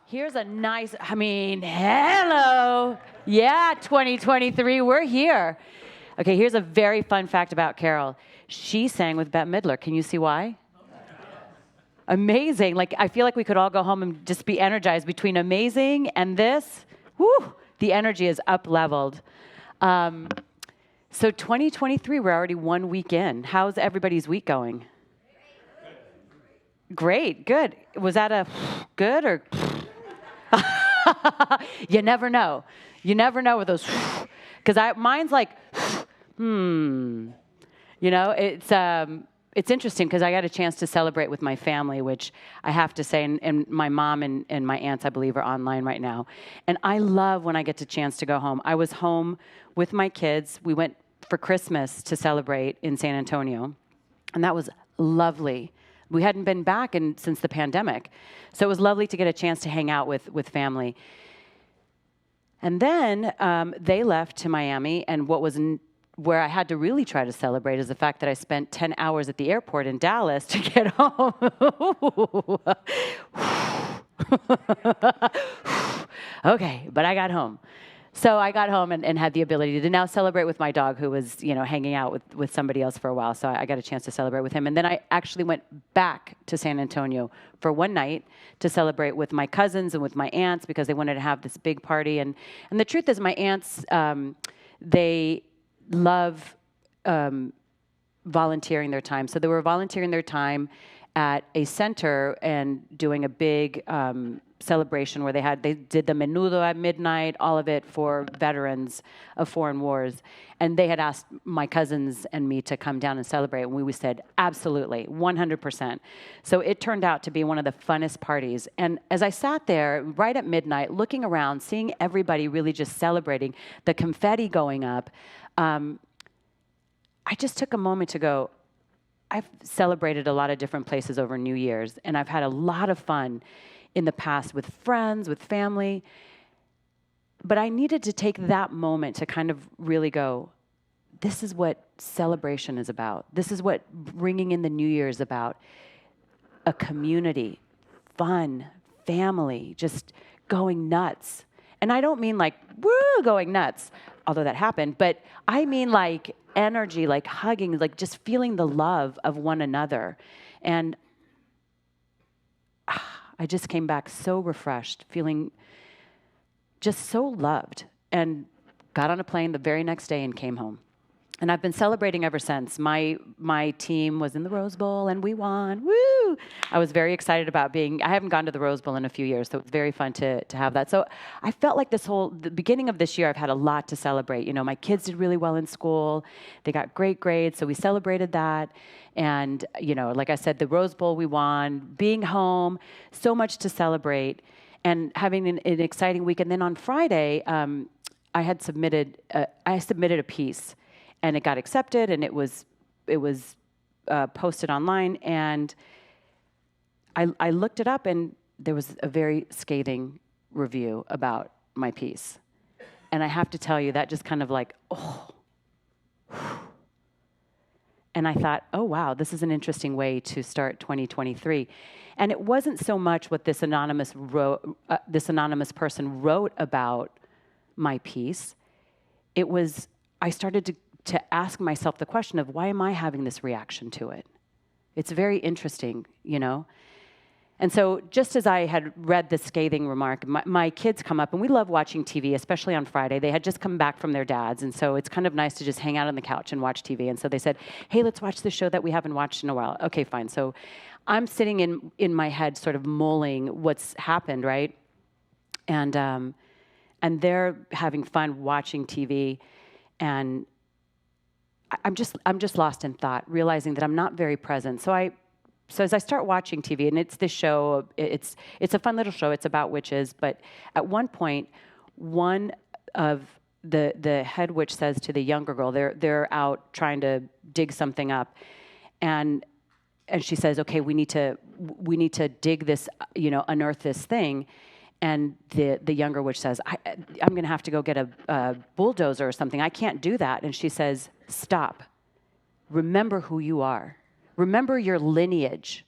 Here's a nice, hello. Yeah, 2023, we're here. Okay, here's a very fun fact about Carol. She sang with Bette Midler. Can you see why? Amazing. Like, I feel like we could all go home and just be energized between amazing and this. Woo, the energy is up-leveled. So 2023, we're already 1 week in. How's everybody's week going? Great, good. Was that a good or? You never know. You never know with those, because mine's like, You know, it's interesting because I got a chance to celebrate with my family, which I have to say, and my mom and my aunts, I believe, are online right now. And I love when I get the chance to go home. I was home with my kids. We went for Christmas to celebrate in San Antonio, and that was lovely. We hadn't been back since the pandemic. So it was lovely to get a chance to hang out with family. And then they left to Miami, and where I had to really try to celebrate is the fact that I spent 10 hours at the airport in Dallas to get home. Okay, but I got home. So I got home and had the ability to now celebrate with my dog, who was, hanging out with somebody else for a while. So I got a chance to celebrate with him. And then I actually went back to San Antonio for one night to celebrate with my cousins and with my aunts because they wanted to have this big party. And the truth is, my aunts, they love volunteering their time. So they were volunteering their time at a center and doing a big celebration where they did the menudo at midnight, all of it for veterans of foreign wars. And they had asked my cousins and me to come down and celebrate, and we said, absolutely, 100%. So it turned out to be one of the funnest parties. And as I sat there right at midnight, looking around, seeing everybody really just celebrating, the confetti going up, I just took a moment to go, I've celebrated a lot of different places over New Year's, and I've had a lot of fun in the past with friends, with family. But I needed to take that moment to kind of really go, this is what celebration is about. This is what bringing in the New Year is about. A community, fun, family, just going nuts. And I don't mean like, woo, going nuts, although that happened, but I mean like energy, like hugging, like just feeling the love of one another. And I just came back so refreshed, feeling just so loved, and got on a plane the very next day and came home. And I've been celebrating ever since. My team was in the Rose Bowl, and we won. Woo! I was very excited about I haven't gone to the Rose Bowl in a few years, so it's very fun to have that. So I felt like the beginning of this year, I've had a lot to celebrate. My kids did really well in school. They got great grades, so we celebrated that. And, like I said, the Rose Bowl we won, being home, so much to celebrate, and having an exciting week. And then on Friday, I submitted a piece. And it got accepted, and it was posted online. And I looked it up, and there was a very scathing review about my piece. And I have to tell you, that just kind of like, oh. And I thought, oh, wow, this is an interesting way to start 2023. And it wasn't so much what this anonymous person wrote about my piece. It was, I started to ask myself the question of, why am I having this reaction to it? It's very interesting, And so just as I had read the scathing remark, my kids come up, and we love watching TV, especially on Friday. They had just come back from their dads, and so it's kind of nice to just hang out on the couch and watch TV. And so they said, hey, let's watch this show that we haven't watched in a while. Okay, fine. So I'm sitting in my head sort of mulling what's happened, right? And they're having fun watching TV, and I'm just lost in thought, realizing that I'm not very present. So as I start watching TV, and it's this show, it's a fun little show. It's about witches, but at one point, one of the head witch says to the younger girl, they're out trying to dig something up, and she says, okay, we need to dig this, unearth this thing. And the younger witch says, I'm going to have to go get a bulldozer or something. I can't do that. And she says, stop. Remember who you are. Remember your lineage.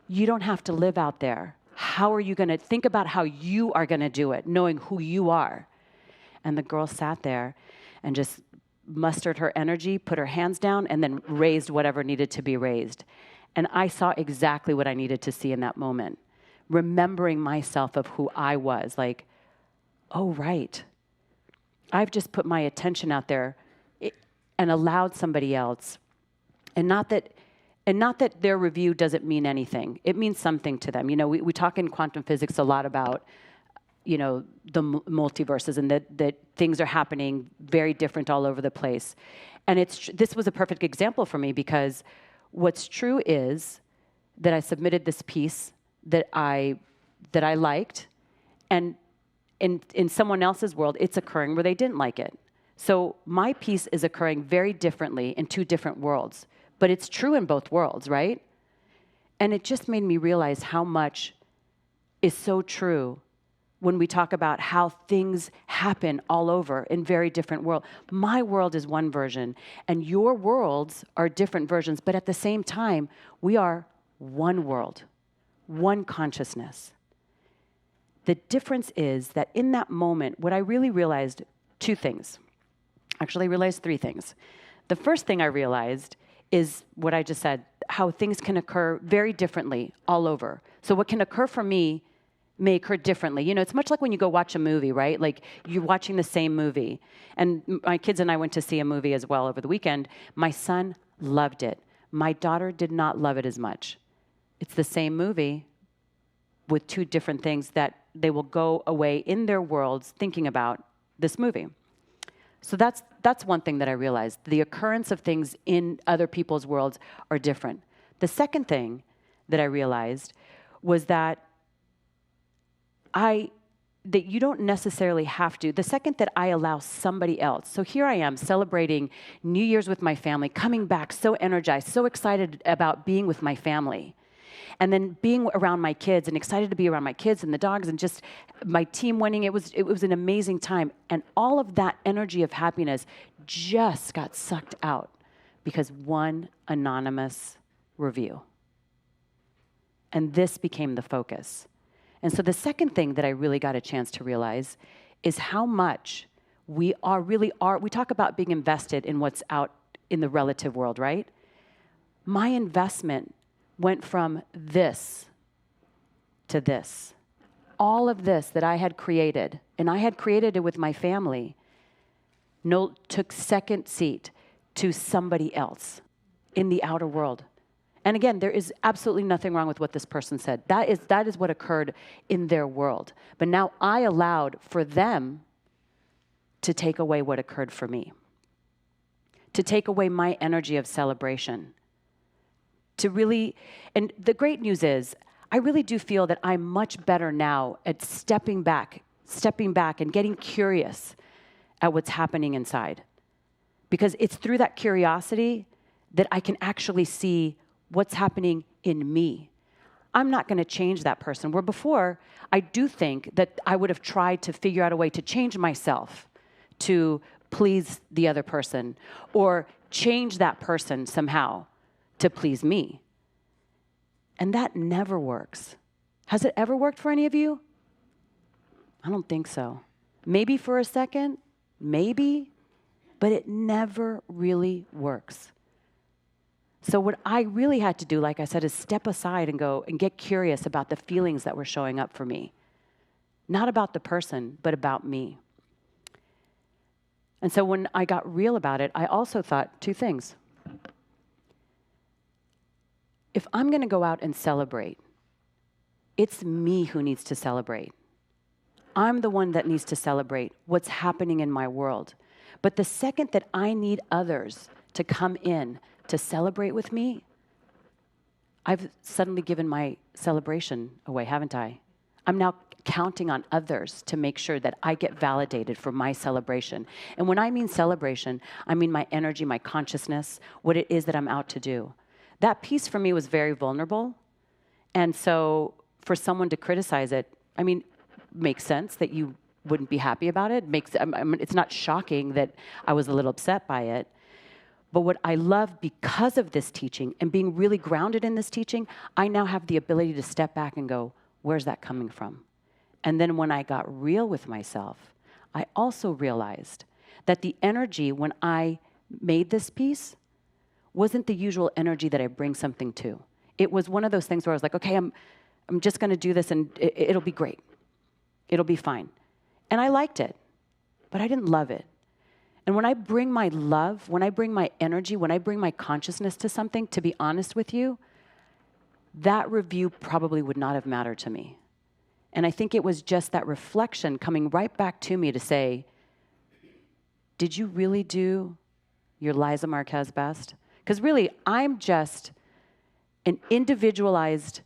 You don't have to live out there How are you going to think about how you are going to do it, knowing who you are? And the girl sat there and just mustered her energy, put her hands down, and then raised whatever needed to be raised. And I saw exactly what I needed to see in that moment, remembering myself of who I was. Like, oh, right. I've just put my attention out there and allowed somebody else. And not that their review doesn't mean anything. It means something to them. You know, we talk in quantum physics a lot about, you know, the multiverses and that things are happening very different all over the place. And this was a perfect example for me, because what's true is that I submitted this piece that I liked, and in someone else's world, it's occurring where they didn't like it. So my piece is occurring very differently in two different worlds, but it's true in both worlds, right? And it just made me realize how much is so true when we talk about how things happen all over in very different worlds. My world is one version, and your worlds are different versions, but at the same time, we are one world, one consciousness. The difference is that in that moment, what I really realized, two things. Actually, I realized three things. The first thing I realized is what I just said, how things can occur very differently all over. So what can occur for me may occur differently. You know, it's much like when you go watch a movie, right? Like, you're watching the same movie. And my kids and I went to see a movie as well over the weekend. My son loved it. My daughter did not love it as much. It's the same movie with two different things that they will go away in their worlds thinking about this movie. So that's one thing that I realized. The occurrence of things in other people's worlds are different. The second thing that I realized was that you don't necessarily have to. The second that I allow somebody else. So here I am celebrating New Year's with my family, coming back so energized, so excited about being with my family. And then being around my kids and excited to be around my kids and the dogs and just my team winning. It was an amazing time. And all of that energy of happiness just got sucked out because one anonymous review. And this became the focus. And so the second thing that I really got a chance to realize is how much we talk about being invested in what's out in the relative world, right? My investment went from this to this. All of this that I had created, and I had created it with my family, took second seat to somebody else in the outer world. And again, there is absolutely nothing wrong with what this person said. That is what occurred in their world. But now I allowed for them to take away what occurred for me, to take away my energy of celebration. And the great news is, I really do feel that I'm much better now at stepping back and getting curious at what's happening inside. Because it's through that curiosity that I can actually see what's happening in me. I'm not going to change that person. Where before, I do think that I would have tried to figure out a way to change myself to please the other person or change that person somehow to please me. And that never works. Has it ever worked for any of you? I don't think so. Maybe for a second, maybe, but it never really works. So what I really had to do, like I said, is step aside and go and get curious about the feelings that were showing up for me. Not about the person, but about me. And so when I got real about it, I also thought two things. If I'm going to go out and celebrate, it's me who needs to celebrate. I'm the one that needs to celebrate what's happening in my world. But the second that I need others to come in to celebrate with me, I've suddenly given my celebration away, haven't I? I'm now counting on others to make sure that I get validated for my celebration. And when I mean celebration, I mean my energy, my consciousness, what it is that I'm out to do. That piece for me was very vulnerable. And so for someone to criticize it, I mean, makes sense that you wouldn't be happy about it. It's not shocking that I was a little upset by it. But what I love because of this teaching and being really grounded in this teaching, I now have the ability to step back and go, Where's that coming from? And then when I got real with myself, I also realized that the energy when I made this piece wasn't the usual energy that I bring something to. It was one of those things where I was like, okay, I'm just going to do this and it'll be great. It'll be fine. And I liked it, but I didn't love it. And when I bring my love, when I bring my energy, when I bring my consciousness to something, to be honest with you, that review probably would not have mattered to me. And I think it was just that reflection coming right back to me to say, did you really do your Liza Marquez best? Because really, I'm just an individualized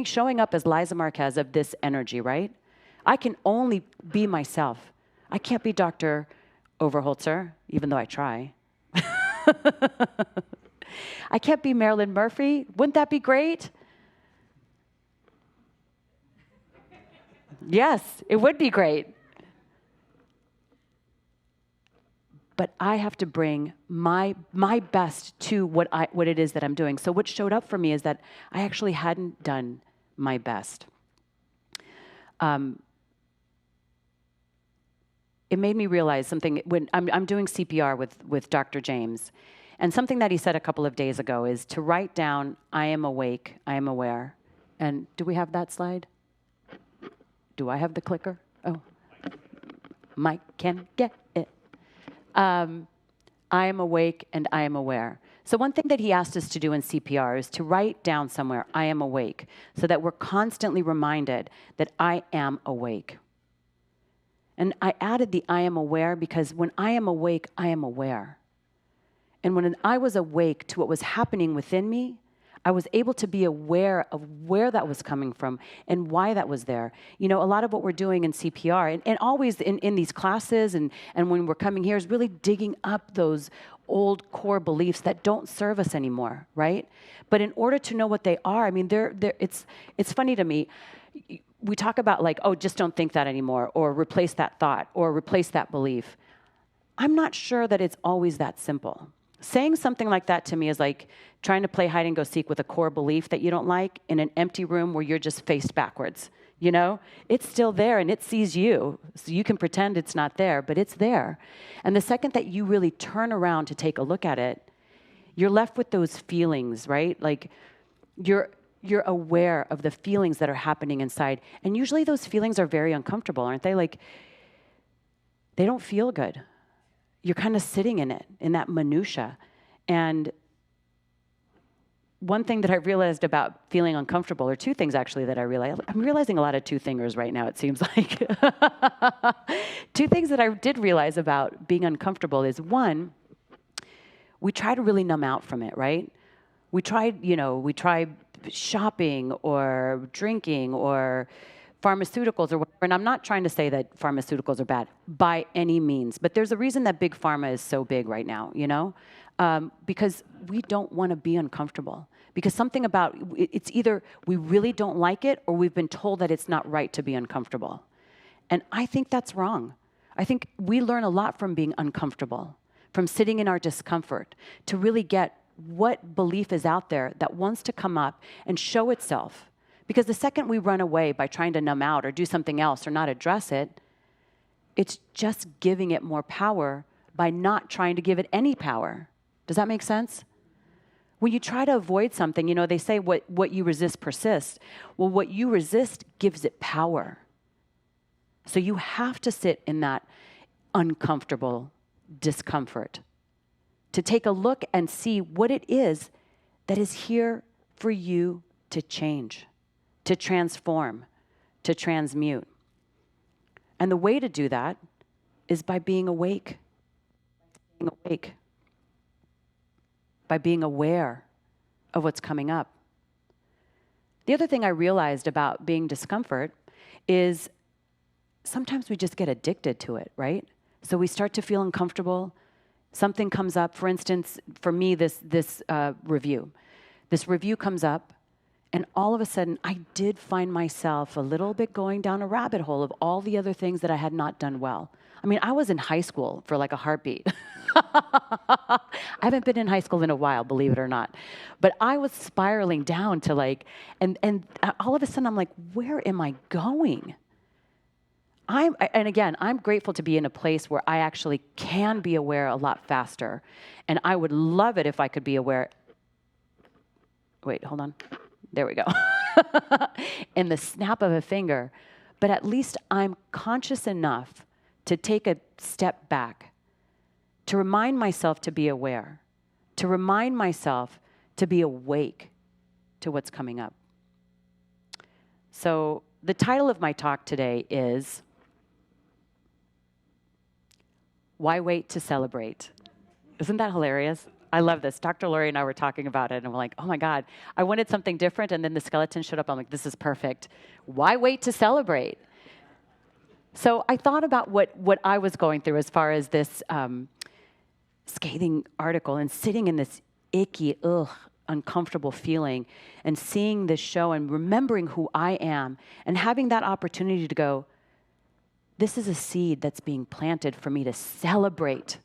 showing up as Liza Marquez of this energy, right? I can only be myself. I can't be Dr. Overholtzer, even though I try. I can't be Marilyn Murphy. Wouldn't that be great? Yes, it would be great. But I have to bring my best to what it is that I'm doing. So what showed up for me is that I actually hadn't done my best. It made me realize something when I'm doing CPR with Dr. James, and something that he said a couple of days ago is to write down, I am awake, I am aware. And do we have that slide? Do I have the clicker? Oh, Mike can get it. I am awake and I am aware. So one thing that he asked us to do in CPR is to write down somewhere, I am awake, so that we're constantly reminded that I am awake. And I added the I am aware because when I am awake, I am aware. And when I was awake to what was happening within me, I was able to be aware of where that was coming from and why that was there. You know, a lot of what we're doing in CPR, and always in these classes and when we're coming here, is really digging up those old core beliefs that don't serve us anymore, right? But in order to know what they are, I mean, it's funny to me. We talk about like, oh, just don't think that anymore, or replace that thought, or replace that belief. I'm not sure that it's always that simple. Saying something like that to me is like trying to play hide and go seek with a core belief that you don't like in an empty room where you're just faced backwards. You know, it's still there and it sees you. So you can pretend it's not there, but it's there. And the second that you really turn around to take a look at it, you're left with those feelings, right? Like you're aware of the feelings that are happening inside. And usually those feelings are very uncomfortable, aren't they? Like they don't feel good. You're kind of sitting in it, in that minutia. And one thing that I realized about feeling uncomfortable, or two things actually that I realized, I'm realizing a lot of two-thingers right now, it seems like. Two things that I did realize about being uncomfortable is, one, we try to really numb out from it, right? We try shopping or drinking or pharmaceuticals or whatever. And I'm not trying to say that pharmaceuticals are bad by any means, but there's a reason that big pharma is so big right now, you know? Because we don't want to be uncomfortable. Because something about, it's either we really don't like it or we've been told that it's not right to be uncomfortable. And I think that's wrong. I think we learn a lot from being uncomfortable, from sitting in our discomfort, to really get what belief is out there that wants to come up and show itself. Because the second we run away by trying to numb out or do something else or not address it, it's just giving it more power by not trying to give it any power. Does that make sense? When you try to avoid something, you know, they say what you resist persists. Well, what you resist gives it power. So you have to sit in that uncomfortable discomfort to take a look and see what it is that is here for you to change, to transform, to transmute. And the way to do that is by being awake. By being aware of what's coming up. The other thing I realized about being discomfort is sometimes we just get addicted to it, right? So we start to feel uncomfortable. Something comes up. For instance, for me, this review. This review comes up, and all of a sudden, I did find myself a little bit going down a rabbit hole of all the other things that I had not done well. I mean, I was in high school for like a heartbeat. I haven't been in high school in a while, believe it or not. But I was spiraling down to like, and all of a sudden I'm like, where am I going? And again, I'm grateful to be in a place where I actually can be aware a lot faster. And I would love it if I could be aware. Wait, hold on. There we go. In the snap of a finger. But at least I'm conscious enough to take a step back, to remind myself to be aware, to remind myself to be awake to what's coming up. So the title of my talk today is, Why Wait to Celebrate? Isn't that hilarious? I love this. Dr. Lori and I were talking about it, and we're like, oh my God, I wanted something different, and then the skeleton showed up. I'm like, this is perfect. Why wait to celebrate? So I thought about what I was going through as far as this scathing article and sitting in this icky, uncomfortable feeling and seeing this show and remembering who I am and having that opportunity to go, this is a seed that's being planted for me to celebrate.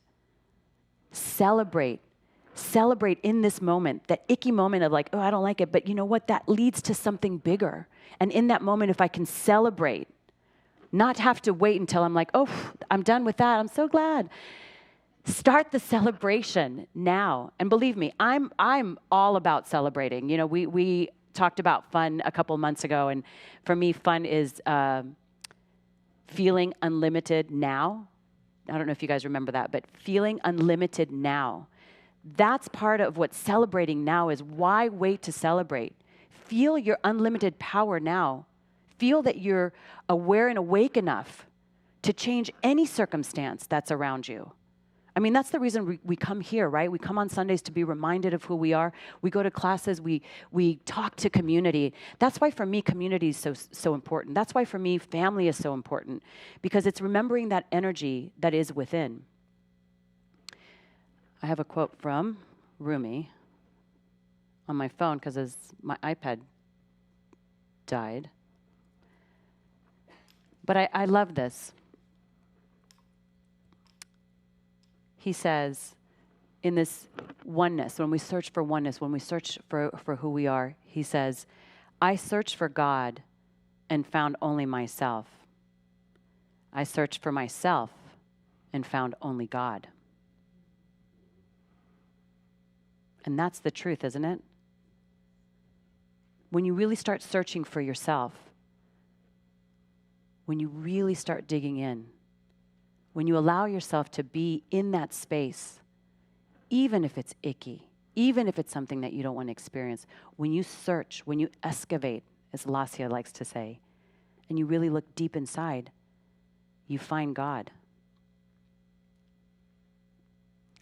Celebrate in this moment, that icky moment of like, oh, I don't like it. But you know what? That leads to something bigger. And in that moment, if I can celebrate, not have to wait until I'm like, oh, I'm done with that. I'm so glad. Start the celebration now. And believe me, I'm all about celebrating. You know, we talked about fun a couple months ago. And for me, fun is feeling unlimited now. I don't know if you guys remember that, but feeling unlimited now. That's part of what celebrating now is. Why wait to celebrate? Feel your unlimited power now. Feel that you're aware and awake enough to change any circumstance that's around you. I mean, that's the reason we come here, right? We come on Sundays to be reminded of who we are. We go to classes. We talk to community. That's why, for me, community is so important. That's why, for me, family is so important, because it's remembering that energy that is within. I have a quote from Rumi on my phone because my iPad died. But I love this. He says, in this oneness, when we search for oneness, when we search for who we are, he says, I searched for God and found only myself. I searched for myself and found only God. And that's the truth, isn't it? When you really start searching for yourself, when you really start digging in, when you allow yourself to be in that space, even if it's icky, even if it's something that you don't want to experience, when you search, when you excavate, as Liza likes to say, and you really look deep inside, you find God.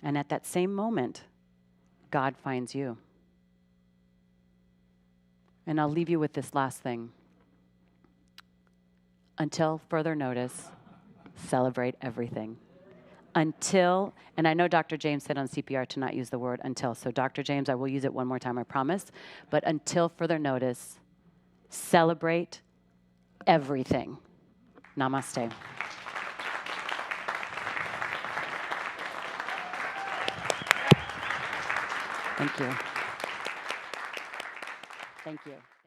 And at that same moment, God finds you. And I'll leave you with this last thing. Until further notice, celebrate everything. Until, and I know Dr. James said on CPR to not use the word until, so Dr. James, I will use it one more time, I promise. But until further notice, celebrate everything. Namaste. Thank you. Thank you.